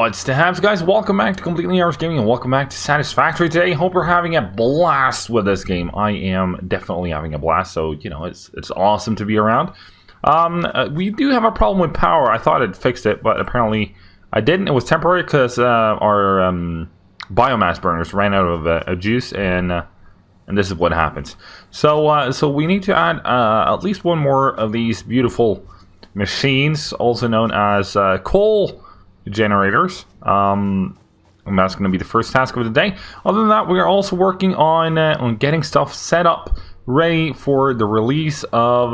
What's the haps, guys? Welcome back to Completely Ours Gaming and welcome back to Satisfactory today. Hope you're having a blast with this game. I am definitely having a blast, so you know it's awesome to be around. We do have a problem with power. I thought it fixed it, but apparently I didn't. It was temporary because our biomass burners ran out of juice, and this is what happens. So we need to add at least one more of these beautiful machines, also known as coal generators. And that's going to be the first task of the day. Other than that, we are also working on getting stuff set up, ready for the release of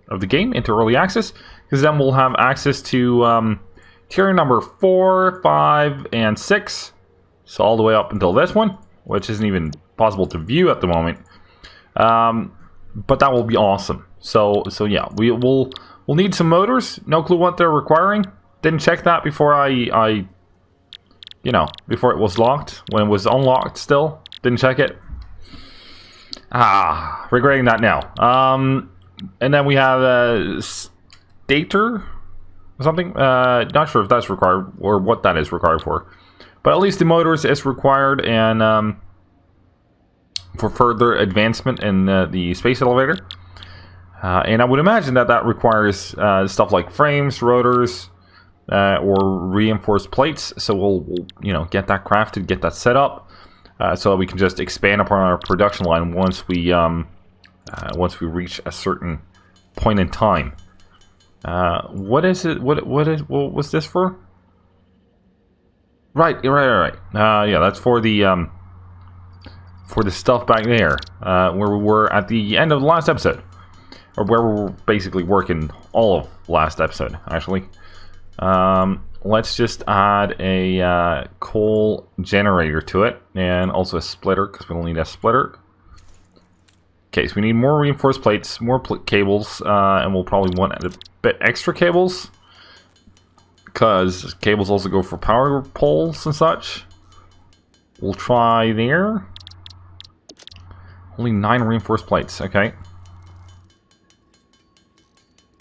the game into early access, because then we'll have access to tier number 4, 5, and 6. So all the way up until this one, which isn't even possible to view at the moment. But that will be awesome. So yeah, we'll need some motors. No clue what they're requiring. Didn't check that before before it was locked. When it was unlocked still. Didn't check it. Regretting that now. And then we have a stator or something. Not sure if that's required or what that is required for. But at least the motors is required, and for further advancement in the space elevator. And I would imagine that requires stuff like frames, rotors, or reinforced plates. So we'll get that crafted, get that set up, so that we can just expand upon our production line once we reach a certain point in time. What is it? What was this for? Right. Yeah, that's for the stuff back there, where we were at the end of the last episode, or where we were basically working all of last episode, actually. Let's just add a coal generator to it, and also a splitter, because we'll need a splitter. Okay, so we need more reinforced plates, more cables, and we'll probably want a bit extra cables, because cables also go for power poles and such. We'll try there. Only 9 reinforced plates, okay.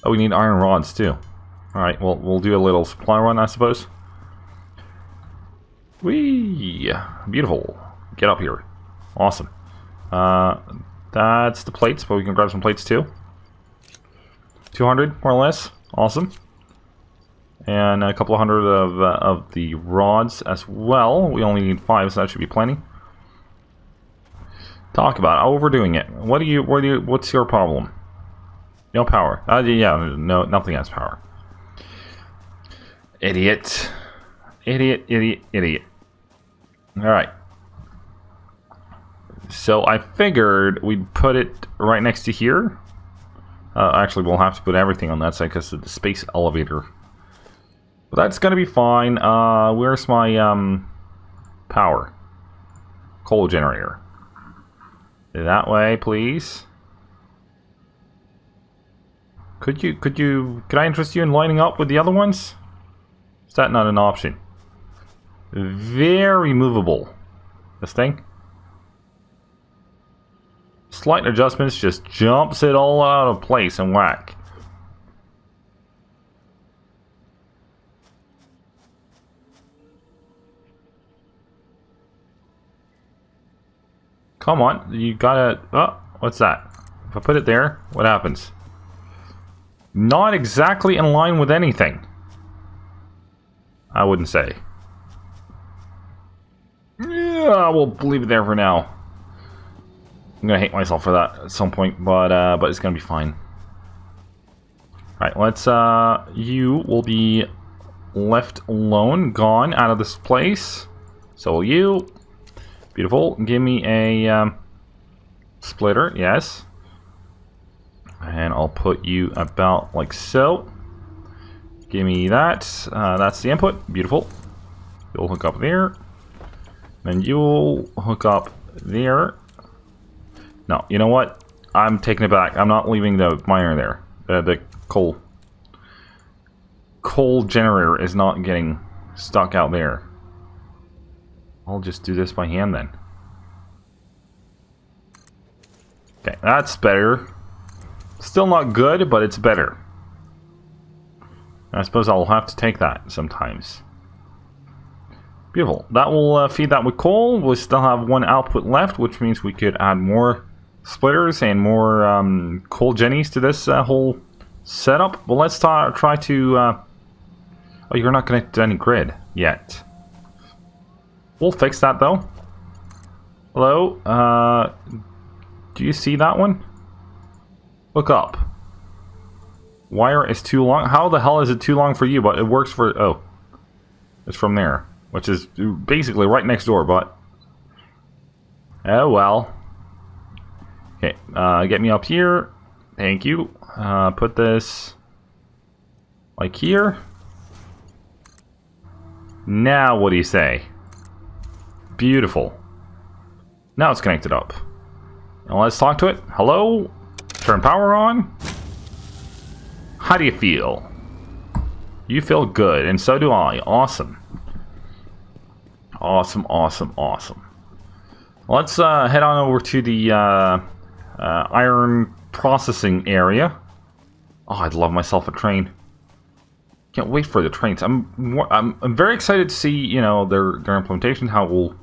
Oh, we need iron rods too. Alright, well, we'll do a little supply run, I suppose. Whee! Beautiful. Get up here. Awesome. That's the plates, but we can grab some plates too. 200, more or less. Awesome. And a couple of hundred of the rods as well. We only need 5, so that should be plenty. Talk about overdoing it. What's your problem? No power. Yeah, no, nothing has power. Idiot. Idiot. Alright. So I figured we'd put it right next to here. Actually, we'll have to put everything on that side because of the space elevator. But that's gonna be fine. Where's my power? Coal generator. That way, please. Could I interest you in lining up with the other ones? Is that not an option? Very movable, this thing. Slight adjustments just jumps it all out of place and whack. Come on, you gotta... Oh, what's that? If I put it there, what happens? Not exactly in line with anything. I wouldn't say. Yeah, we'll leave it there for now. I'm gonna hate myself for that at some point, but it's gonna be fine. Alright, let's you will be left alone, gone out of this place. So will you. Beautiful. Give me a splitter, yes. And I'll put you about like so. Give me that. That's the input. Beautiful. You'll hook up there. Then you'll hook up there. No, you know what? I'm taking it back. I'm not leaving the miner there. The coal generator is not getting stuck out there. I'll just do this by hand then. Okay, that's better. Still not good, but it's better. I suppose I'll have to take that sometimes. Beautiful. That will feed that with coal. We'll still have one output left, which means we could add more splitters and more coal jennies to this whole setup. Well, let's try to... oh, you're not connected to any grid yet. We'll fix that, though. Hello? Do you see that one? Look up. Wire is too long. How the hell is it too long for you? But it works for... Oh. It's from there. Which is basically right next door, but... Oh, well. Okay, get me up here. Thank you. Put this... like here. Now, what do you say? Beautiful. Now it's connected up. Now let's talk to it. Hello? Turn power on. How do you feel? You feel good, and so do I. Awesome. Awesome, awesome, awesome. Let's head on over to the iron processing area. Oh, I'd love myself a train. Can't wait for the trains. I'm very excited to see, you know, their implementation, how it will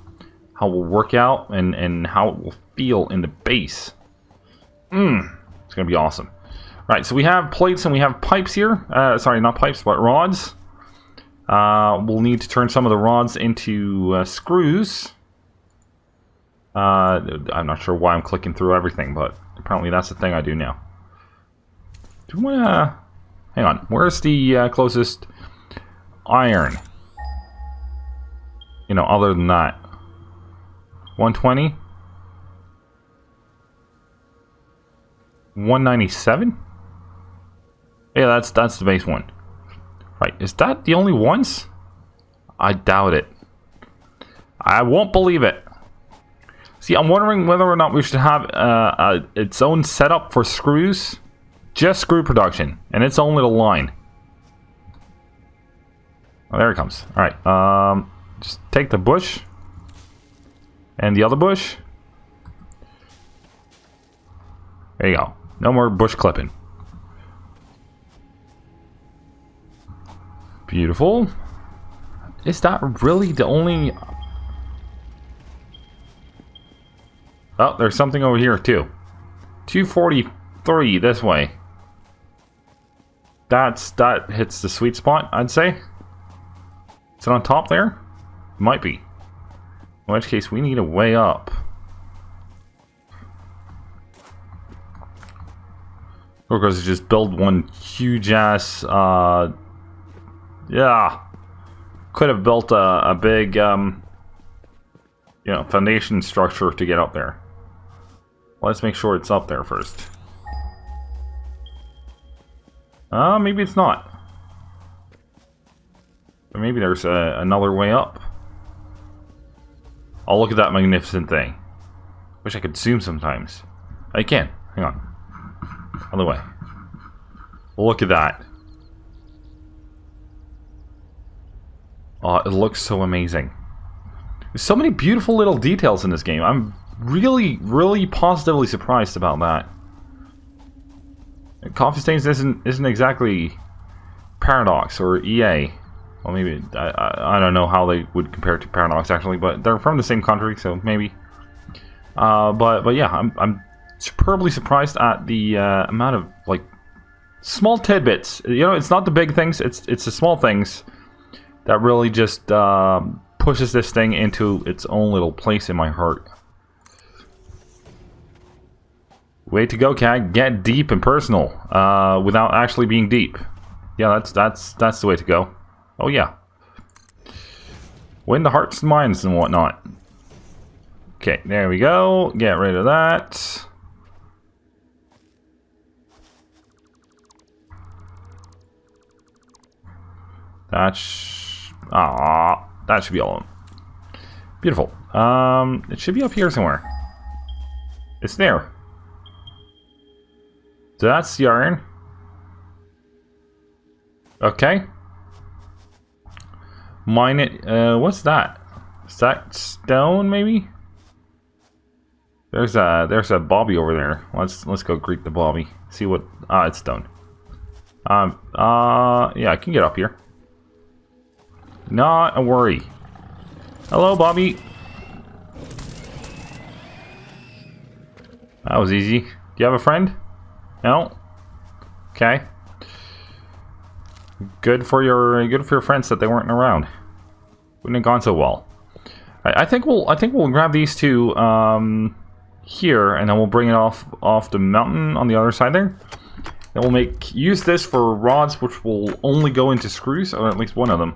work out, and how it will feel in the base. It's gonna be awesome. Right, so we have plates and we have pipes here. Sorry, not pipes, but rods. We'll need to turn some of the rods into screws. I'm not sure why I'm clicking through everything, but apparently that's the thing I do now. Do we wanna... Hang on, where's the closest iron? You know, other than that. 120? 197? Yeah, that's the base one. Right, is that the only ones? I doubt it. I won't believe it. See, I'm wondering whether or not we should have its own setup for screws. Just screw production, and its own little line. Oh, there it comes. Alright, just take the bush. And the other bush. There you go. No more bush clipping. Beautiful. Is that really the only... Oh, there's something over here too. 243 this way. That hits the sweet spot, I'd say. Is it on top there? Might be. In which case, we need a way up. Or because just build one huge ass. Yeah, could have built a big, you know, foundation structure to get up there. Let's make sure it's up there first. Maybe it's not. Or maybe there's another way up. Oh, look at that magnificent thing. Wish I could zoom sometimes. I can. Hang on. Other way. Look at that. Oh, it looks so amazing. There's so many beautiful little details in this game. I'm really, really positively surprised about that. Coffee Stains isn't exactly Paradox or EA. Well, maybe I don't know how they would compare to Paradox actually, but they're from the same country, so maybe. But yeah, I'm superbly surprised at the amount of like small tidbits. You know, it's not the big things; it's the small things that really just pushes this thing into its own little place in my heart. Way to go, CAG! Get deep and personal without actually being deep. Yeah, that's the way to go. Oh yeah. Win the hearts and minds and whatnot. Okay, there we go. Get rid of that. That should be all of them. Beautiful. It should be up here somewhere. It's there. So that's the iron. Okay. Mine it. What's that? Is that stone, maybe? There's a Bobby over there. Let's go greet the Bobby. See what? It's stone. Yeah, I can get up here. Not a worry. Hello, Bobby. That was easy. Do you have a friend? No? Okay. Good for your friends that they weren't around. Wouldn't have gone so well. I think we'll grab these two here, and then we'll bring it off the mountain on the other side there. Then we'll use this for rods, which will only go into screws, or at least one of them.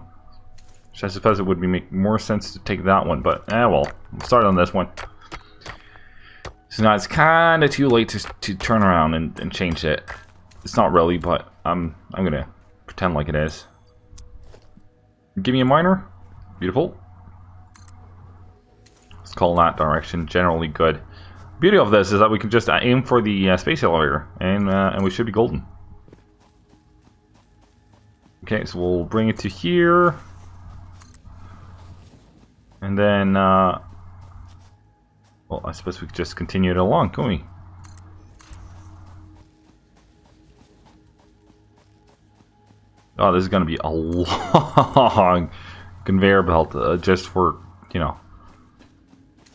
Which I suppose it would make more sense to take that one, but well, we'll start on this one. So now it's kind of too late to turn around and change it. It's not really, but I'm gonna pretend like it is. Give me a miner. Beautiful. Let's call that direction generally good. Beauty of this is that we can just aim for the space elevator, and we should be golden. Okay, so we'll bring it to here, and then well, I suppose we could just continue it along, can we? Oh, this is going to be a long conveyor belt just for, you know.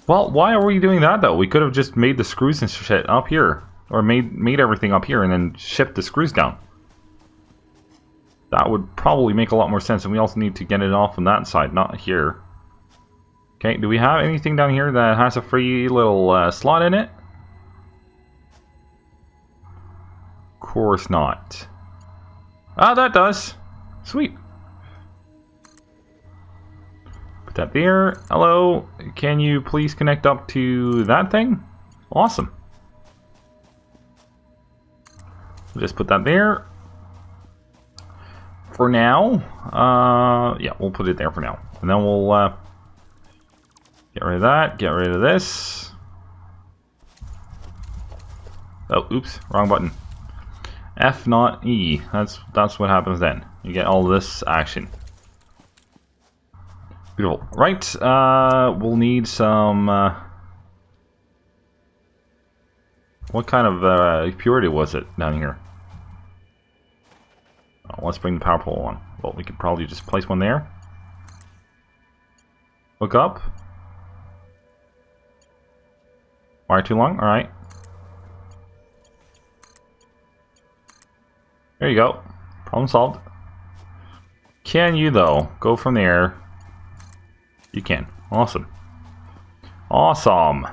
Well, why are we doing that, though? We could have just made the screws and shit up here. Or made everything up here and then shipped the screws down. That would probably make a lot more sense. And we also need to get it off on that side, not here. Okay, do we have anything down here that has a free little slot in it? Of course not. Ah, that does. Sweet. Put that there. Hello. Can you please connect up to that thing? Awesome. We'll just put that there. For now. Yeah, we'll put it there for now. And then we'll get rid of that. Get rid of this. Oh, oops. Wrong button. F, not E. That's what happens then. You get all this action. Beautiful. Right. We'll need some. What kind of purity was it down here? Oh, let's bring the power pole on. Well, we could probably just place one there. Hook up. Wire too long? All right. There you go. Problem solved. Can you, though, go from there? You can. Awesome. Awesome.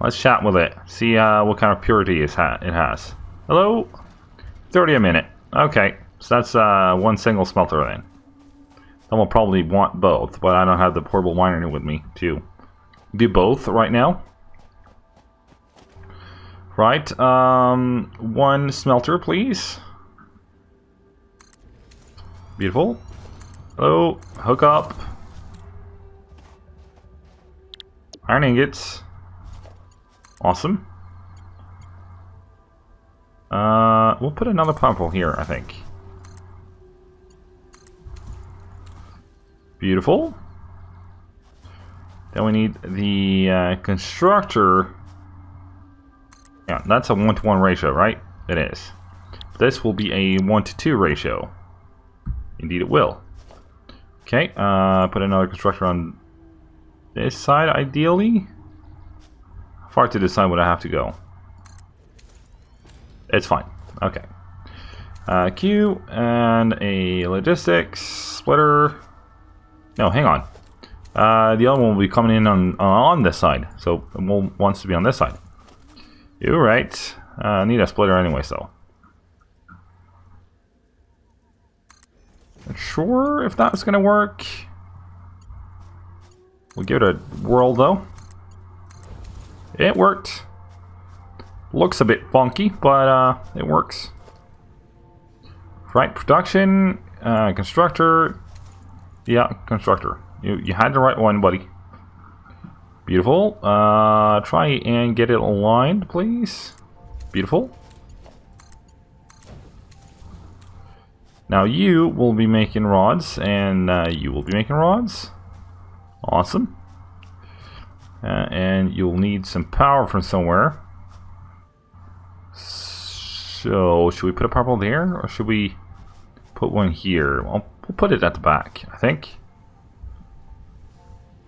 Let's chat with it. See what kind of purity it has. Hello? 30 a minute. Okay. So that's one single smelter then. Then we'll probably want both, but I don't have the portable miner with me to do both right now. Right, one smelter, please. Beautiful. Hello, hook up. Iron ingots. Awesome. We'll put another pump hole here, I think. Beautiful. Then we need the constructor. Yeah, that's a 1-to-1 ratio, right? It is. This will be a 1-to-2 ratio. Indeed it will. Okay, put another constructor on this side, ideally. How far to this side would I have to go? It's fine. Okay. Q and a logistics splitter. No, hang on. The other one will be coming in on this side, so it wants to be on this side. You're right. I need a splitter anyway, so. Not sure if that's gonna work. We'll give it a whirl though. It worked. Looks a bit funky, but it works. Right, production, constructor. Yeah, constructor. You had the right one, buddy. Beautiful. Try and get it aligned, please. Beautiful. Now you will be making rods, and you will be making rods. Awesome. And you'll need some power from somewhere. So, should we put a purple there, or should we put one here? We'll put it at the back, I think.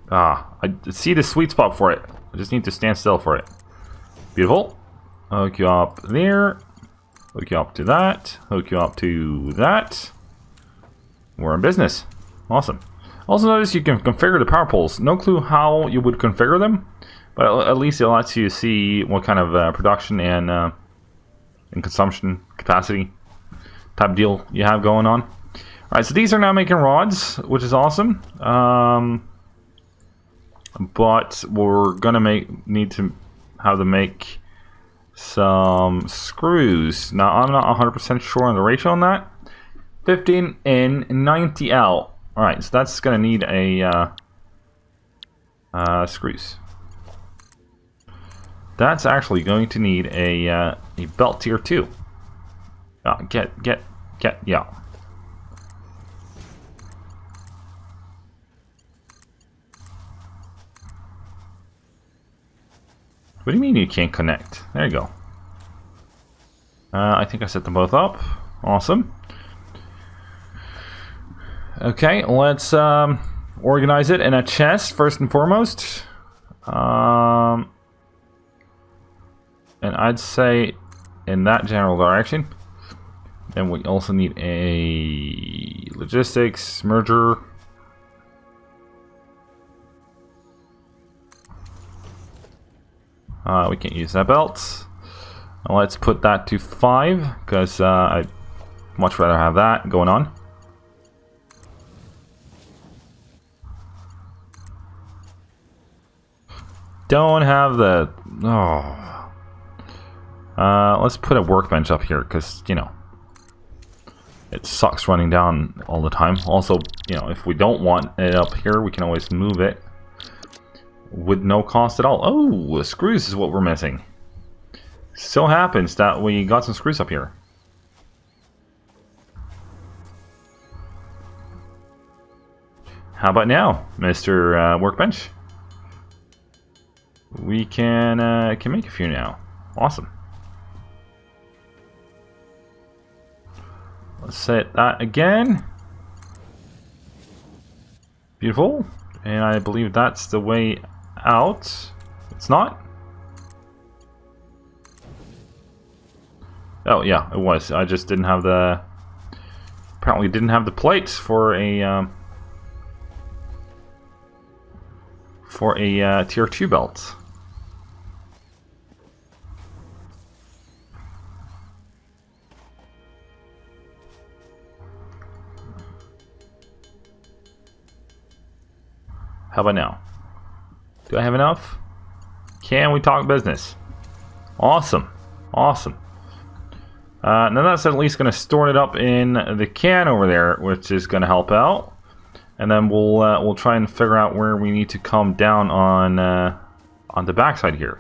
Ah, I see the sweet spot for it. I just need to stand still for it. Beautiful. Hook you up there. Hook you up to that. Hook you up to that. We're in business. Awesome. Also notice you can configure the power poles. No clue how you would configure them, but at least it lets you see what kind of production and consumption capacity type deal you have going on. Alright, so these are now making rods, which is awesome. But we're gonna need to have them make some screws. Now I'm not 100% sure on the ratio on that. 15 in, 90 out. Alright, so that's gonna need a screws. That's actually going to need a belt tier 2. Yeah. What do you mean you can't connect? There you go. I think I set them both up. Awesome. Okay, let's organize it in a chest first and foremost. And I'd say in that general direction. Then we also need a logistics merger. We can't use that belt. Let's put that to 5 because I'd much rather have that going on. Don't have the... Oh. Let's put a workbench up here because, you know, it sucks running down all the time. Also, you know, if we don't want it up here, we can always move it with no cost at all. Oh, screws is what we're missing. So happens that we got some screws up here. How about now, Mr. Workbench? We can make a few now. Awesome. Let's set that again. Beautiful. And I believe that's the way out. It's not? Oh yeah, it was. I just didn't have the... Apparently didn't have the plates for a tier 2 belt. How about now? Do I have enough? Can we talk business? Awesome. Awesome. Now that's at least going to store it up in the can over there, which is going to help out. And then we'll try and figure out where we need to come down on the backside here.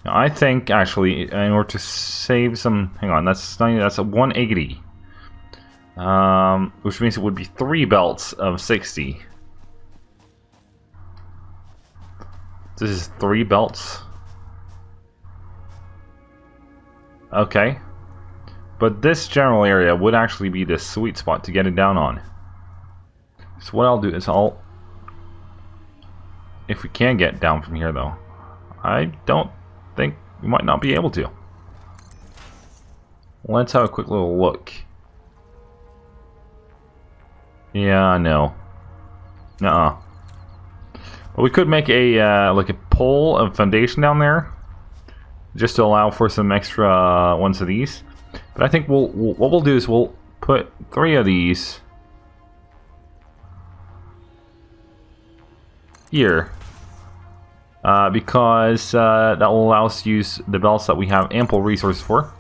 Now, I think actually in order to save some, hang on, that's a 180, which means it would be 3 belts of 60. This is 3 belts. Okay. But this general area would actually be the sweet spot to get it down on. So what I'll do is if we can get down from here though, I don't think we might not be able to. Let's have a quick little look. Yeah, no. Nuh-uh. But we could make a like a pole of foundation down there, just to allow for some extra ones of these. But I think what we'll do is we'll put 3 of these here, because that will allow us to use the belts that we have ample resources for,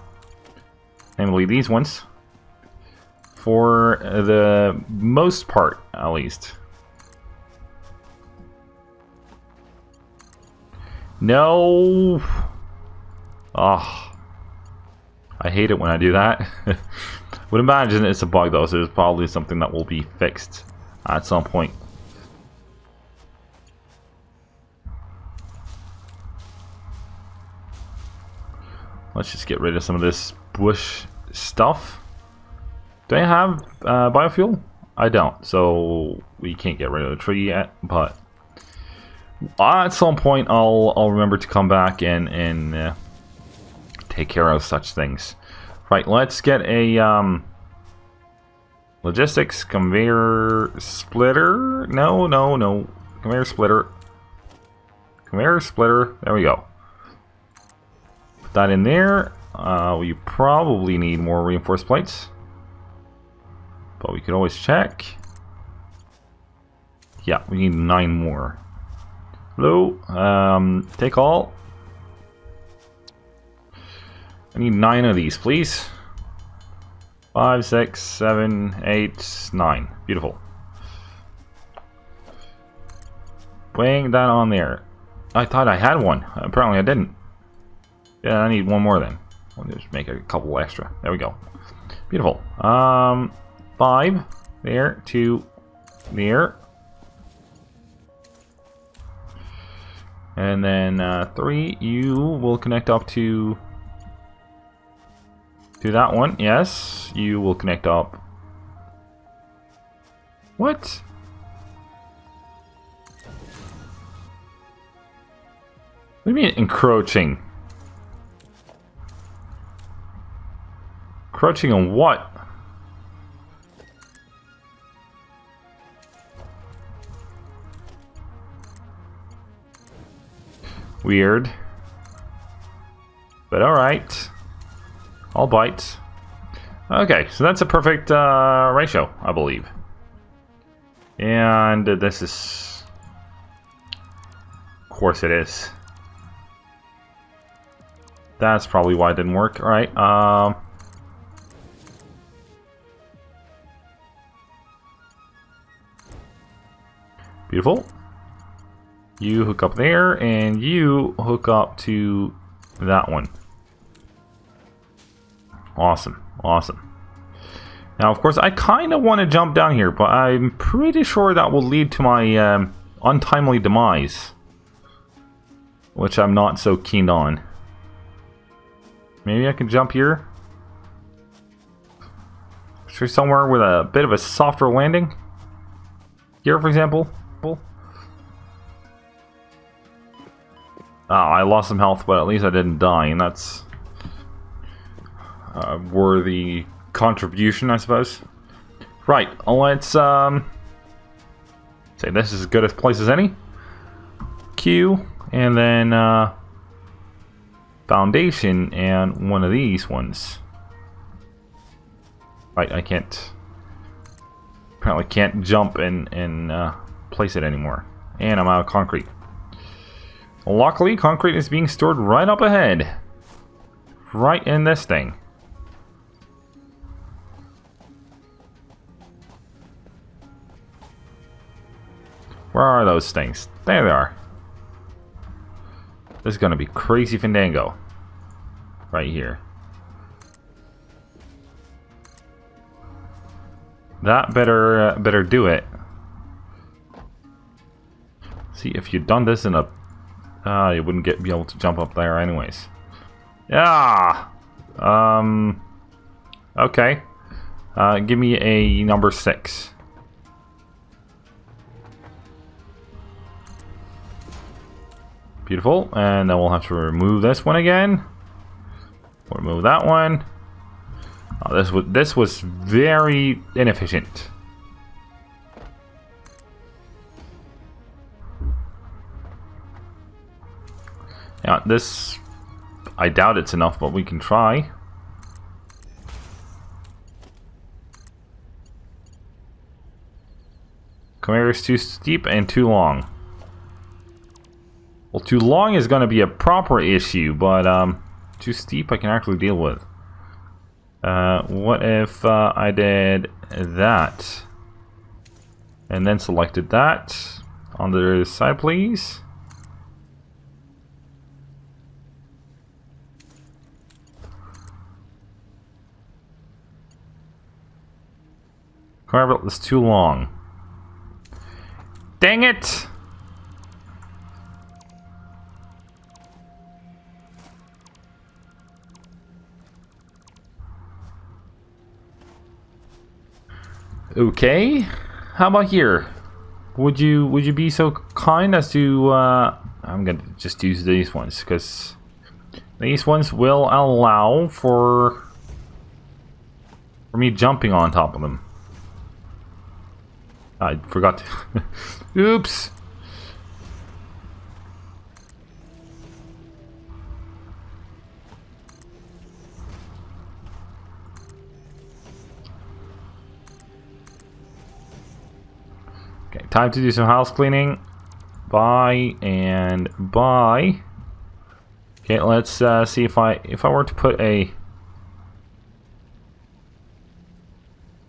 namely these ones, for the most part at least. No. Oh, I hate it when I do that. Would imagine it's a bug though, so it's probably something that will be fixed at some point. Let's just get rid of some of this bush stuff. Do I have biofuel? I don't, so we can't get rid of the tree yet, but at some point I'll remember to come back and take care of such things. Right, let's get a logistics conveyor splitter. No, conveyor splitter. Conveyor splitter. There we go. Put that in there. We probably need more reinforced plates, but we could always check. Yeah, we need 9 more. Hello, take all. I need 9 of these, please. 5, 6, 7, 8, 9. Beautiful. Bang that on there. I thought I had one. Apparently I didn't. Yeah, I need one more then. I'll just make a couple extra. There we go. Beautiful. 5 there, 2 there. And then 3, you will connect up to that one. Yes, you will connect up. What? What do you mean encroaching? Encroaching on what? Weird. But alright. All bites. Okay, so that's a perfect ratio, I believe. And this is... Of course it is. That's probably why it didn't work. Alright, beautiful. You hook up there, and you hook up to that one. Awesome, awesome. Now, of course, I kind of want to jump down here, but I'm pretty sure that will lead to my untimely demise, which I'm not so keen on. Maybe I can jump here? Is there somewhere with a bit of a softer landing? Here, for example? Oh, I lost some health, but at least I didn't die, and that's a worthy contribution, I suppose. Right, let's say this is as good a place as any. Q, and then foundation, and one of these ones. Right, I can't. Apparently can't jump and place it anymore. And I'm out of concrete. Luckily, concrete is being stored right up ahead. Right in this thing. Where are those things? There they are. This is gonna be crazy fandango. Right here. That better do it. See, if you'd done this in a... you wouldn't be able to jump up there anyways. Yeah! Okay. Give me a number 6. Beautiful. And then we'll have to remove this one again. We'll remove that one. Oh, this was very inefficient. Yeah, this... I doubt it's enough, but we can try. Conveyor is too steep and too long. Well, too long is going to be a proper issue, but too steep I can actually deal with. What if I did that? And then selected that. On the other side, please. Conveyor belt is too long. Dang it! Okay, how about here? Would you be so kind as to I'm gonna just use these ones because these ones will allow for me jumping on top of them. I forgot to oops. Okay, time to do some house cleaning. Buy and buy. Okay, let's see if I were to put a.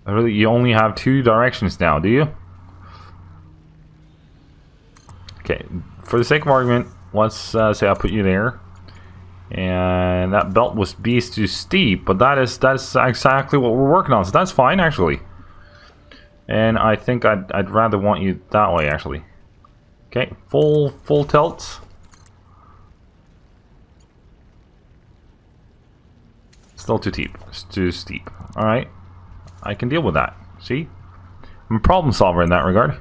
Really, you only have 2 directions now, do you? Okay, for the sake of argument, let's say I put you there, and that belt was beast too steep, but that's exactly what we're working on, so that's fine actually. And I think I'd rather want you that way, actually. Okay, full tilt. Still too steep. It's too steep. All right, I can deal with that. See, I'm a problem solver in that regard.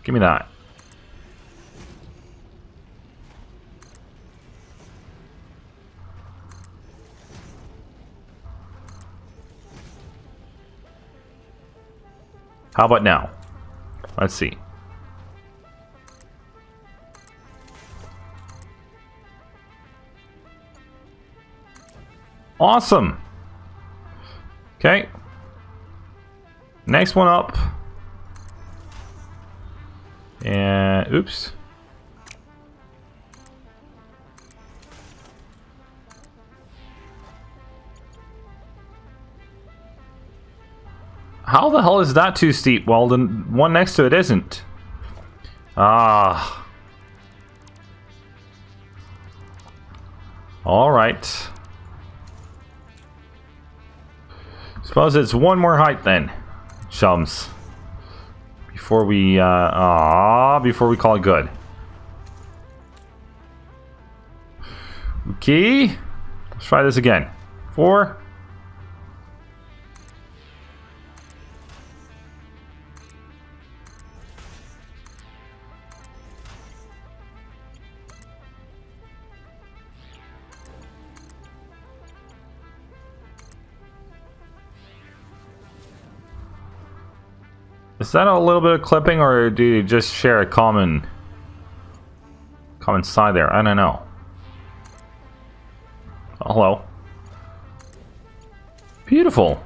Give me that. How about now? Let's see. Awesome. Okay. Next one up. And oops. How the hell is that too steep? Well, the one next to it isn't. Ah. All right. Suppose it's one more height then, chums. Before we before we call it good. Okay. Let's try this again. 4. Is that a little bit of clipping, or do you just share a common side there? I don't know. Oh, hello. Beautiful.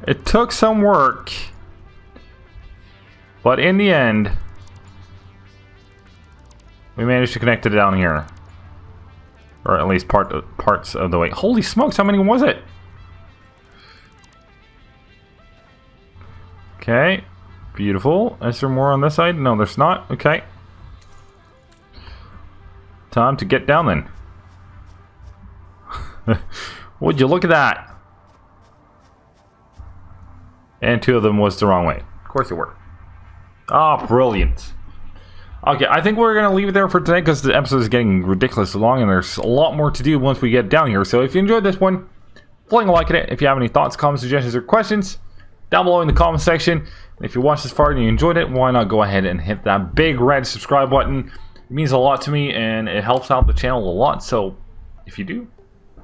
It took some work, but in the end, we managed to connect it down here, or at least parts of the way. Holy smokes! How many was it? Okay, beautiful. Is there more on this side? No, there's not. Okay. Time to get down then. Would you look at that? And 2 of them was the wrong way. Of course they were. Ah, brilliant. Okay, I think we're going to leave it there for today because the episode is getting ridiculously long and there's a lot more to do once we get down here. So if you enjoyed this one, fling a like at it. If you have any thoughts, comments, suggestions, or questions, down below in the comment section. And if you watched this far and you enjoyed it, why not go ahead and hit that big red subscribe button. It means a lot to me and it helps out the channel a lot. So if you do,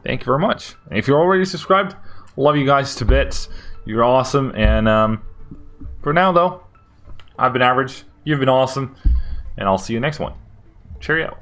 thank you very much. And if you're already subscribed, love you guys to bits. You're awesome. And for now though, I've been average, you've been awesome, and I'll see you next one. Cheerio.